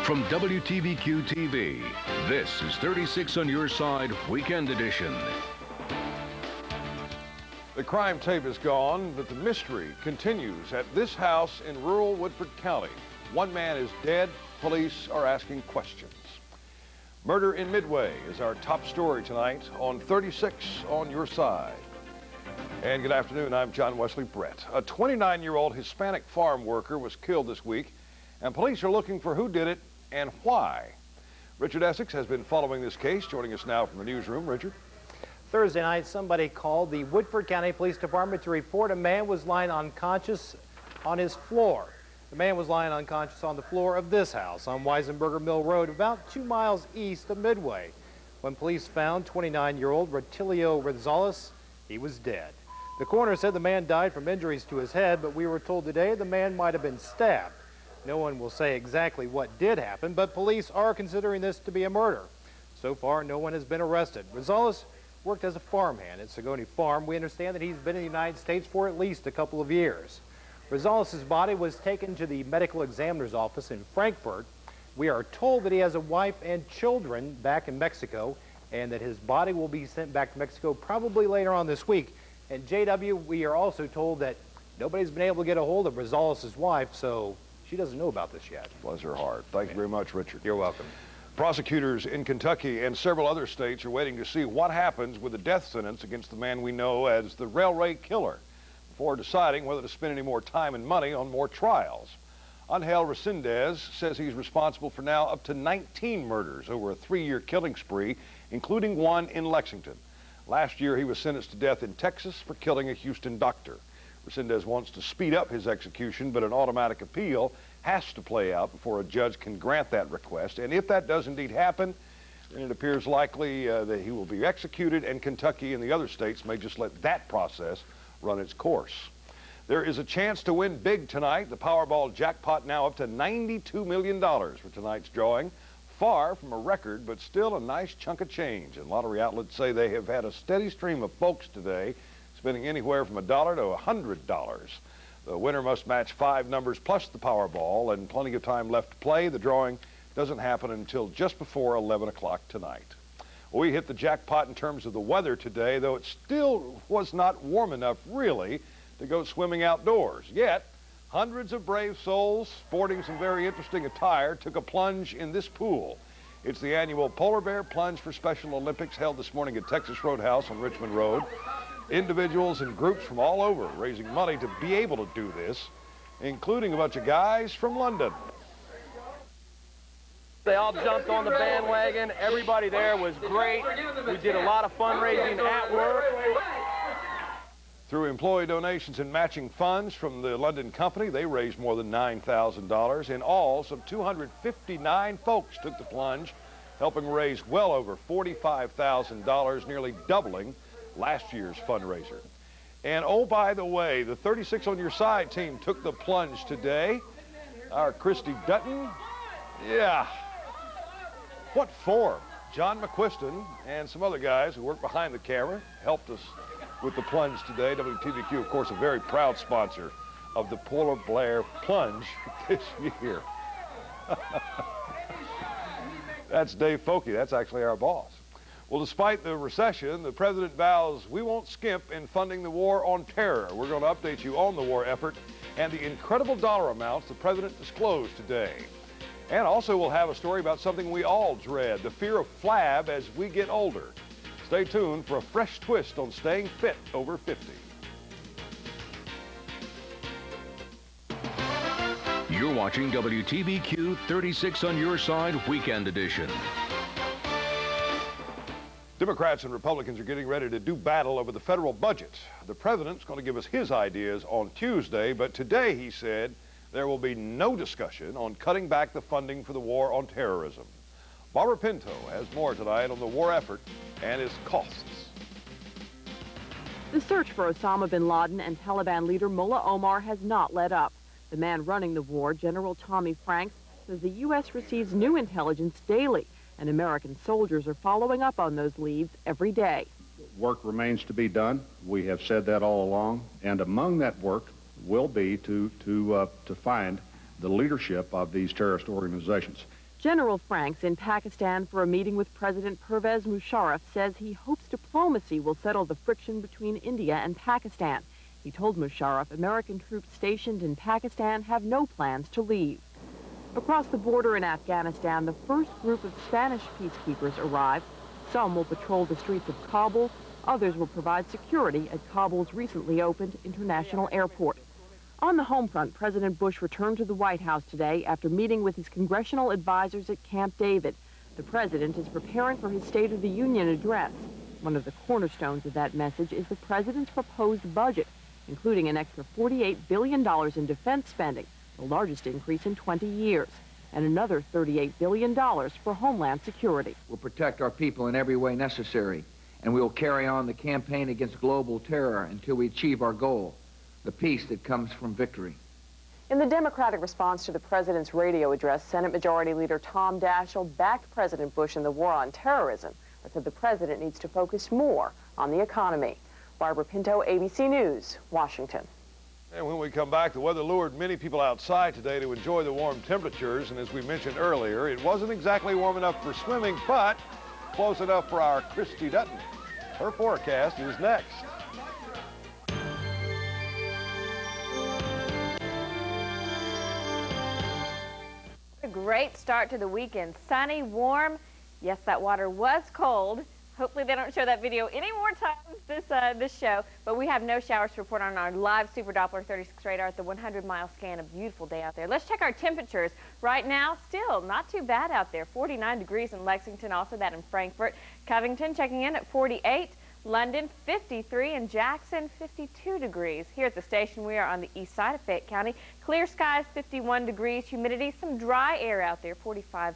From WTVQ-TV, this is 36 on Your Side Weekend Edition. The crime tape is gone, but the mystery continues at this house in rural Woodford County. One man is dead. Police are asking questions. Murder in Midway is our top story tonight on 36 on Your Side. And good afternoon, I'm John Wesley Brett. A 29-year-old Hispanic farm worker was killed this week, and police are looking for who did it and why. Richard Essex has been following this case, joining us now from the newsroom. Richard. Thursday night, somebody called the Woodford County Police Department to report a man was lying unconscious on his floor. The man was lying unconscious on the floor of this house on Weisenberger Mill Road, about 2 miles east of Midway. When police found 29-year-old Rotilio Rosales, he was dead. The coroner said the man died from injuries to his head, but we were told today the man might have been stabbed. No one will say exactly what did happen, but police are considering this to be a murder. So far, no one has been arrested. Rosales worked as a farmhand at Sagoni Farm. We understand that he's been in the United States for at least a couple of years. Rosales' body was taken to the medical examiner's office in Frankfurt. We are told that he has a wife and children back in Mexico, and that his body will be sent back to Mexico probably later on this week. And JW, we are also told that nobody's been able to get a hold of Rosales' wife, so she doesn't know about this yet. Bless her heart. Thank you very much, Richard. You're welcome. Prosecutors in Kentucky and several other states are waiting to see what happens with the death sentence against the man we know as the railway killer before deciding whether to spend any more time and money on more trials. Angel Resendez says he's responsible for now up to 19 murders over a 3-year killing spree, including one in Lexington. Last year, he was sentenced to death in Texas for killing a Houston doctor. Resendez wants to speed up his execution, but an automatic appeal has to play out before a judge can grant that request. And if that does indeed happen, then it appears likely that he will be executed, and Kentucky and the other states may just let that process run its course. There is a chance to win big tonight. The Powerball jackpot now up to $92 million for tonight's drawing. Far from a record, but still a nice chunk of change. And lottery outlets say they have had a steady stream of folks today, spending anywhere from $1 to $100. The winner must match 5 numbers plus the Powerball, and plenty of time left to play. The drawing doesn't happen until just before 11 o'clock tonight. We hit the jackpot in terms of the weather today, though it still was not warm enough, really, to go swimming outdoors. Yet, hundreds of brave souls, sporting some very interesting attire, took a plunge in this pool. It's the annual Polar Bear Plunge for Special Olympics held this morning at Texas Roadhouse on Richmond Road. Individuals and groups from all over raising money to be able to do this, including a bunch of guys from London. They all jumped on the bandwagon. Everybody there was great. We did a lot of fundraising at work. Through employee donations and matching funds from the London company, they raised more than $9,000. In all, some 259 folks took the plunge, helping raise well over $45,000, nearly doubling last year's fundraiser. And oh, by the way, the 36 on Your Side team took the plunge today. Our Christy Dutton, yeah. What for? John McQuiston and some other guys who work behind the camera helped us with the plunge today. WTVQ, of course, a very proud sponsor of the Polar Bear Plunge this year. That's Dave Folke. That's actually our boss. Well, despite the recession, the president vows we won't skimp in funding the war on terror. We're going to update you on the war effort and the incredible dollar amounts the president disclosed today. And also we'll have a story about something we all dread, the fear of flab as we get older. Stay tuned for a fresh twist on staying fit over 50. You're watching WTVQ 36 on Your Side Weekend Edition. Democrats and Republicans are getting ready to do battle over the federal budget. The president's going to give us his ideas on Tuesday, but today he said there will be no discussion on cutting back the funding for the war on terrorism. Barbara Pinto has more tonight on the war effort and its costs. The search for Osama bin Laden and Taliban leader Mullah Omar has not let up. The man running the war, General Tommy Franks, says the U.S. receives new intelligence daily, and American soldiers are following up on those leads every day. Work remains to be done. We have said that all along, and among that work will be to find the leadership of these terrorist organizations. General Franks in Pakistan for a meeting with President Pervez Musharraf says he hopes diplomacy will settle the friction between India and Pakistan. He told Musharraf American troops stationed in Pakistan have no plans to leave. Across the border in Afghanistan, the first group of Spanish peacekeepers arrived. Some will patrol the streets of Kabul. Others will provide security at Kabul's recently opened international airport. On the home front, President Bush returned to the White House today after meeting with his congressional advisors at Camp David. The president is preparing for his State of the Union address. One of the cornerstones of that message is the president's proposed budget, including an extra $48 billion in defense spending, the largest increase in 20 years, and another $38 billion for Homeland Security. We'll protect our people in every way necessary, and we will carry on the campaign against global terror until we achieve our goal, the peace that comes from victory. In the Democratic response to the president's radio address, Senate Majority Leader Tom Daschle backed President Bush in the war on terrorism, but said the president needs to focus more on the economy. Barbara Pinto, ABC News, Washington. And when we come back, the weather lured many people outside today to enjoy the warm temperatures. And as we mentioned earlier, it wasn't exactly warm enough for swimming, but close enough for our Christy Dutton. Her forecast is next. A great start to the weekend. Sunny, warm. Yes, that water was cold. Hopefully they don't show that video any more times this show, but we have no showers to report on our live Super Doppler 36 radar at the 100-mile scan. A beautiful day out there. Let's check our temperatures. Right now, still not too bad out there. 49 degrees in Lexington, also that in Frankfort. Covington checking in at 48. London, 53, and Jackson, 52 degrees. Here at the station, we are on the east side of Fayette County. Clear skies, 51 degrees. Humidity, some dry air out there, 45%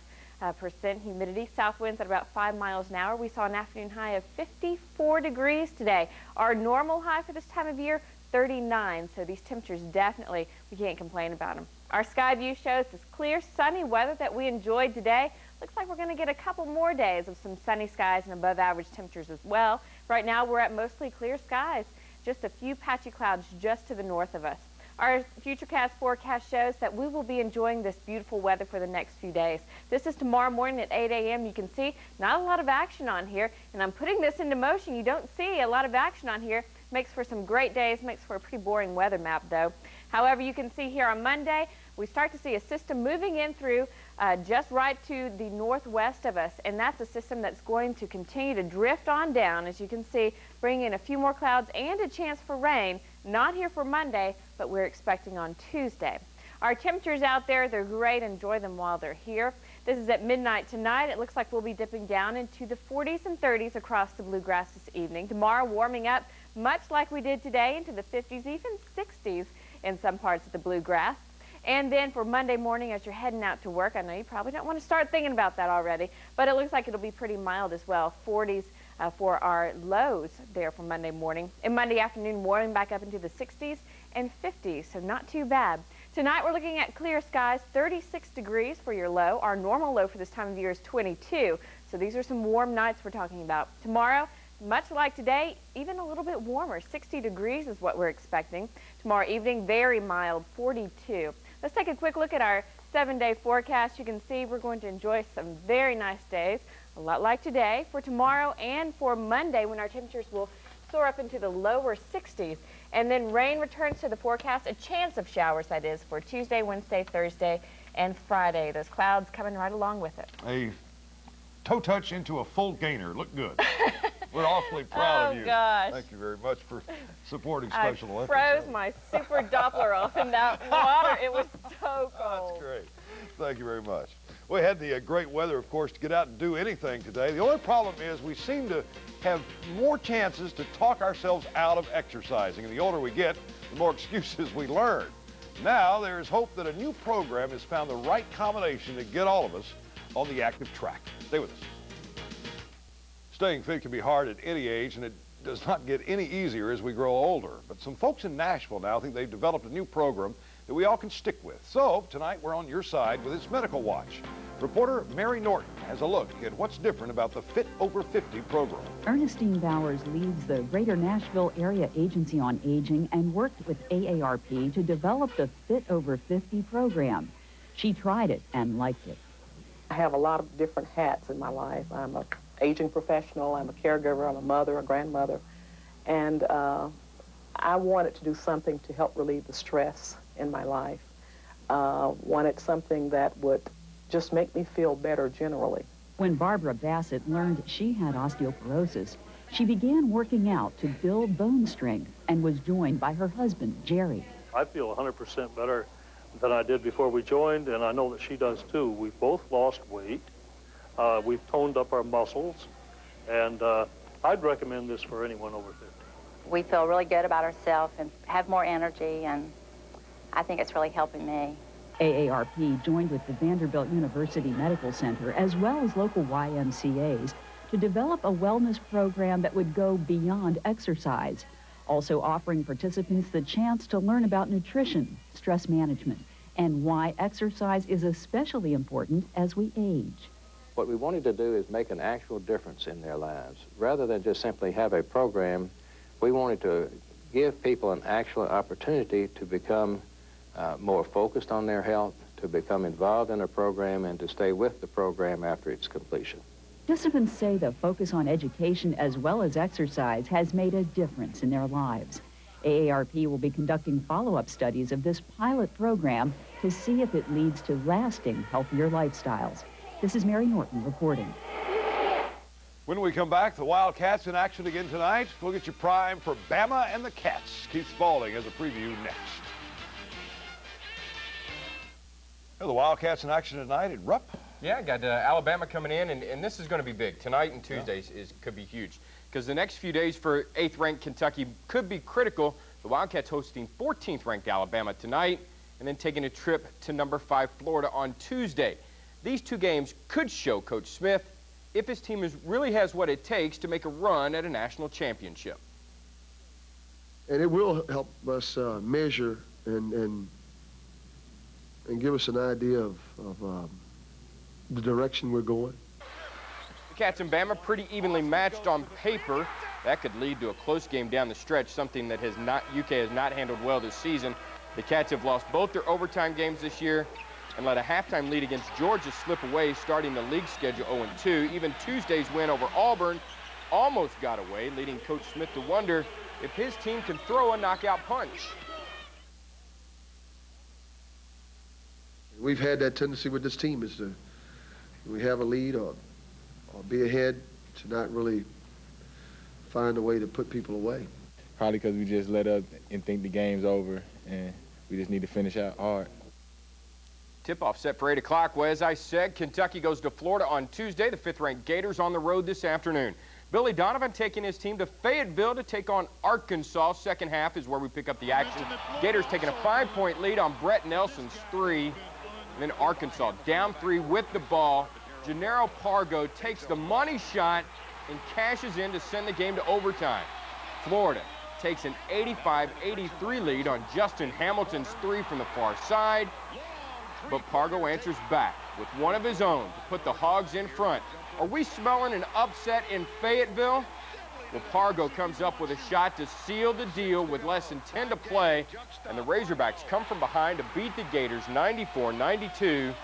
humidity. South winds at about 5 miles an hour. We saw an afternoon high of 54 degrees today. Our normal high for this time of year, 39. So these temperatures definitely, we can't complain about them. Our sky view shows this clear, sunny weather that we enjoyed today. Looks like we're going to get a couple more days of some sunny skies and above average temperatures as well. Right now we're at mostly clear skies. Just a few patchy clouds just to the north of us. Our Futurecast forecast shows that we will be enjoying this beautiful weather for the next few days. This is tomorrow morning at 8 a.m. You can see not a lot of action on here, and I'm putting this into motion. You don't see a lot of action on here. Makes for some great days, makes for a pretty boring weather map though. However, you can see here on Monday, we start to see a system moving in through just right to the northwest of us, and that's a system that's going to continue to drift on down, as you can see, bring in a few more clouds and a chance for rain. Not here for Monday, but we're expecting on Tuesday. Our temperatures out there, they're great. Enjoy them while they're here. This is at midnight tonight. It looks like we'll be dipping down into the 40s and 30s across the bluegrass this evening. Tomorrow, warming up much like we did today into the 50s, even 60s in some parts of the bluegrass. And then for Monday morning, as you're heading out to work, I know you probably don't want to start thinking about that already, but it looks like it'll be pretty mild as well. 40s for our lows there for Monday morning. And Monday afternoon, warming back up into the 60s and 50s, so not too bad. Tonight, we're looking at clear skies, 36 degrees for your low. Our normal low for this time of year is 22, so these are some warm nights we're talking about. Tomorrow, much like today, even a little bit warmer. 60 degrees is what we're expecting. Tomorrow evening, very mild, 42. Let's take a quick look at our 7-day forecast. You can see we're going to enjoy some very nice days, a lot like today, for tomorrow and for Monday, when our temperatures will soar up into the lower 60s. And then rain returns to the forecast, a chance of showers, that is, for Tuesday, Wednesday, Thursday, and Friday. Those clouds coming right along with it. A toe touch into a full gainer. Look good. We're awfully proud of you. Oh, gosh. Thank you very much for supporting Special Olympics. I froze my Super Doppler off in that water. It was so cold. That's great. Thank you very much. We had the great weather, of course, to get out and do anything today. The only problem is we seem to have more chances to talk ourselves out of exercising. And the older we get, the more excuses we learn. Now there is hope that a new program has found the right combination to get all of us on the active track. Stay with us. Staying fit can be hard at any age, and it does not get any easier as we grow older. But some folks in Nashville now think they've developed a new program that we all can stick with. So tonight we're on your side with its Medical Watch. Reporter Mary Norton has a look at what's different about the Fit Over 50 program. Ernestine Bowers leads the Greater Nashville Area Agency on Aging and worked with AARP to develop the Fit Over 50 program. She tried it and liked it. I have a lot of different hats in my life. I'm an aging professional, I'm a caregiver, I'm a mother, a grandmother, and I wanted to do something to help relieve the stress in my life. Wanted something that would just make me feel better generally. When Barbara Bassett learned she had osteoporosis, she began working out to build bone strength and was joined by her husband, Jerry. I feel 100% better than I did before we joined, and I know that she does too. We've both lost weight. We've toned up our muscles, and I'd recommend this for anyone over 50. We feel really good about ourselves and have more energy, and I think it's really helping me. AARP joined with the Vanderbilt University Medical Center as well as local YMCAs to develop a wellness program that would go beyond exercise, also offering participants the chance to learn about nutrition, stress management, and why exercise is especially important as we age. What we wanted to do is make an actual difference in their lives. Rather than just simply have a program, we wanted to give people an actual opportunity to become more focused on their health, to become involved in a program, and to stay with the program after its completion. Participants say the focus on education as well as exercise has made a difference in their lives. AARP will be conducting follow-up studies of this pilot program to see if it leads to lasting, healthier lifestyles. This is Mary Norton reporting. When we come back, the Wildcats in action again tonight. We'll get you primed for Bama and the Cats. Keith Spaulding has a preview next. The Wildcats in action tonight at Rupp. Yeah, got Alabama coming in, and this is going to be big. Tonight and Tuesdays could be huge because the next few days for 8th-ranked Kentucky could be critical. The Wildcats hosting 14th-ranked Alabama tonight and then taking a trip to number 5 Florida on Tuesday. These two games could show Coach Smith if his team really has what it takes to make a run at a national championship. And it will help us measure and give us an idea of the direction we're going. The Cats and Bama pretty evenly matched on paper. That could lead to a close game down the stretch, something that UK has not handled well this season. The Cats have lost both their overtime games this year and let a halftime lead against Georgia slip away, starting the league schedule 0-2. Even Tuesday's win over Auburn almost got away, leading Coach Smith to wonder if his team can throw a knockout punch. We've had that tendency with this team is to, we have a lead or be ahead, to not really find a way to put people away. Probably because we just let up and think the game's over, and we just need to finish out hard. Tip-off set for 8 o'clock. Well, as I said, Kentucky goes to Florida on Tuesday. The 5th-ranked Gators on the road this afternoon. Billy Donovan taking his team to Fayetteville to take on Arkansas. Second half is where we pick up the action. Gators taking a 5-point lead on Brett Nelson's 3. And then Arkansas down 3 with the ball. Gennaro Pargo takes the money shot and cashes in to send the game to overtime. Florida takes an 85-83 lead on Justin Hamilton's 3 from the far side. But Pargo answers back with one of his own to put the Hogs in front. Are we smelling an upset in Fayetteville? Well, Pargo comes up with a shot to seal the deal with less than 10 to play, and the Razorbacks come from behind to beat the Gators 94-92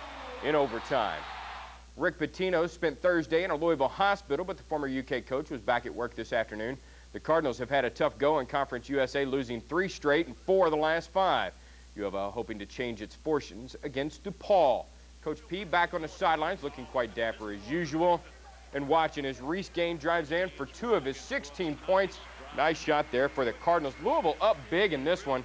in overtime. Rick Pitino spent Thursday in a Louisville hospital, but the former UK coach was back at work this afternoon. The Cardinals have had a tough go in Conference USA, losing 3 straight and 4 of the last 5. U of L hoping to change its fortunes against DePaul. Coach P back on the sidelines, looking quite dapper as usual, and watching as Reese Gain drives in for 2 of his 16 points. Nice shot there for the Cardinals. Louisville up big in this one.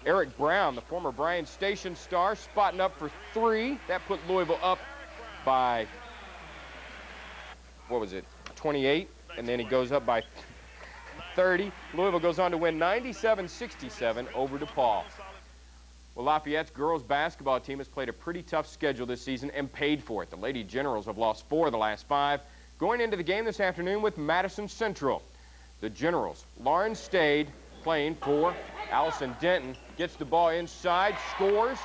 Eric Brown, the former Bryan Station star, spotting up for 3. That put Louisville up by, 28, and then he goes up by 30. Louisville goes on to win 97-67 over DePaul. Well, Lafayette's girls basketball team has played a pretty tough schedule this season and paid for it. The Lady Generals have lost 4 of the last 5, going into the game this afternoon with Madison Central. The Generals, Lauren Stade playing for Allison Denton, gets the ball inside, scores,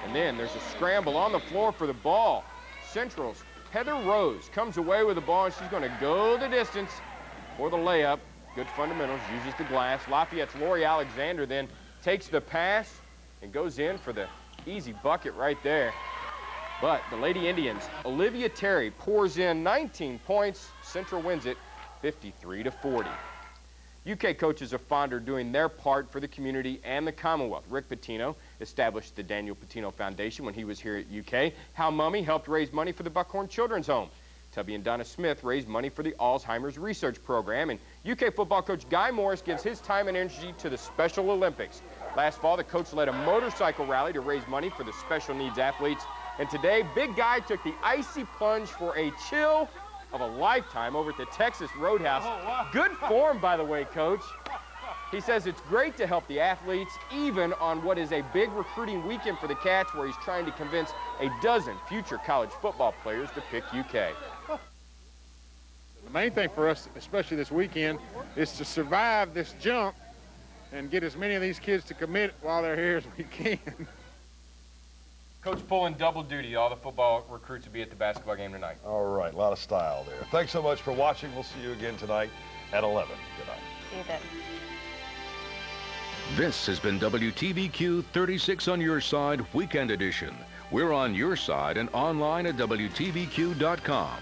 and then there's a scramble on the floor for the ball. Central's Heather Rose comes away with the ball, and she's going to go the distance for the layup. Good fundamentals, uses the glass. Lafayette's Lori Alexander then takes the pass and goes in for the easy bucket right there. But the Lady Indians, Olivia Terry pours in 19 points. Central wins it 53-40. UK coaches are fonder doing their part for the community and the Commonwealth. Rick Pitino established the Daniel Pitino Foundation when he was here at UK. Hal Mummy helped raise money for the Buckhorn Children's Home. Tubby and Donna Smith raised money for the Alzheimer's Research Program. And UK football coach Guy Morris gives his time and energy to the Special Olympics. Last fall, the coach led a motorcycle rally to raise money for the special needs athletes. And today, Big Guy took the icy plunge for a chill of a lifetime over at the Texas Roadhouse. Oh, wow. Good form, by the way, Coach. He says it's great to help the athletes, even on what is a big recruiting weekend for the Cats, where he's trying to convince a dozen future college football players to pick UK. The main thing for us, especially this weekend, is to survive this jump and get as many of these kids to commit while they're here as we can. Coach pulling double duty. All the football recruits will be at the basketball game tonight. All right, a lot of style there. Thanks so much for watching. We'll see you again tonight at 11. Good night. See you then. This has been WTVQ 36 on Your Side Weekend Edition. We're on your side and online at WTVQ.com.